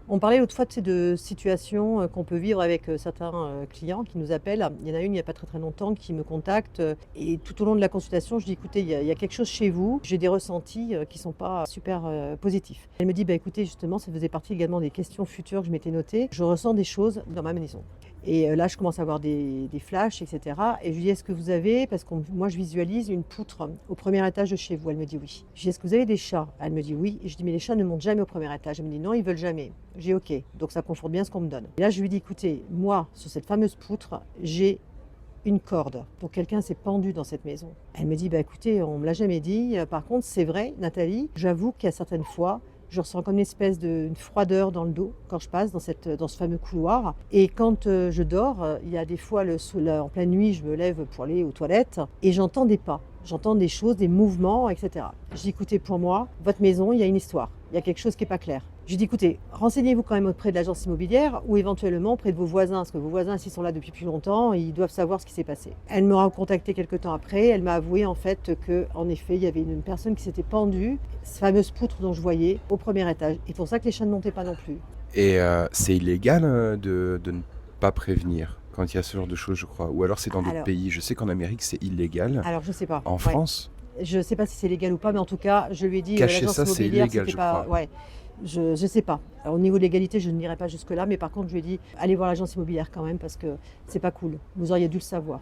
On parlait l'autre fois, tu sais, de situations qu'on peut vivre avec certains clients qui nous appellent. Il y en a une il n'y a pas très très longtemps qui me contacte et tout au long de la consultation, je dis écoutez, il y a quelque chose chez vous, j'ai des ressentis qui ne sont pas super positifs. Elle me dit bah écoutez, justement, ça faisait partie également des questions futures que je m'étais notées. Je ressens des choses dans ma maison. Et là, je commence à avoir des flashs, etc. Et je lui dis, est-ce que vous avez, parce que moi, je visualise une poutre au premier étage de chez vous. Elle me dit oui. Je dis, est-ce que vous avez des chats? Elle me dit oui. Et je dis, mais les chats ne montent jamais au premier étage. Elle me dit, non, ils veulent jamais. J'ai ok. Donc ça conforte bien ce qu'on me donne. Et là, je lui dis, écoutez, moi, sur cette fameuse poutre, j'ai une corde pour quelqu'un s'est pendu dans cette maison. Elle me dit, bah écoutez, on me l'a jamais dit. Par contre, c'est vrai, Nathalie, j'avoue qu'il y a certaines fois, je ressens comme une espèce de une froideur dans le dos quand je passe dans ce fameux couloir. Et quand je dors, il y a des fois, en pleine nuit, je me lève pour aller aux toilettes et j'entends des pas. J'entends des choses, des mouvements, etc. Je dis, écoutez, pour moi, votre maison, il y a une histoire. Il y a quelque chose qui n'est pas clair. Je dis, écoutez, renseignez-vous quand même auprès de l'agence immobilière ou éventuellement auprès de vos voisins, parce que vos voisins, s'ils sont là depuis plus longtemps, ils doivent savoir ce qui s'est passé. Elle m'aura contacté quelques temps après, elle m'a avoué en fait qu'en effet, il y avait une personne qui s'était pendue, cette fameuse poutre dont je voyais, au premier étage. Et pour ça que les chats ne montaient pas non plus. Et c'est illégal de ne pas prévenir quand il y a ce genre de choses, je crois. Ou alors c'est dans d'autres Alors, pays. Je sais qu'en Amérique, c'est illégal. alors je sais pas. En Ouais. France, Je sais pas si c'est légal ou pas, mais en tout cas, je lui ai dit, cacher l'agence ça, c'est immobilière, illégal, c'était je pas. crois. Ouais, je sais pas. Alors, au niveau de l'égalité, je n'irai pas jusque-là, mais par contre, je lui ai dit, allez voir l'agence immobilière quand même, parce que c'est pas cool. Vous auriez dû le savoir.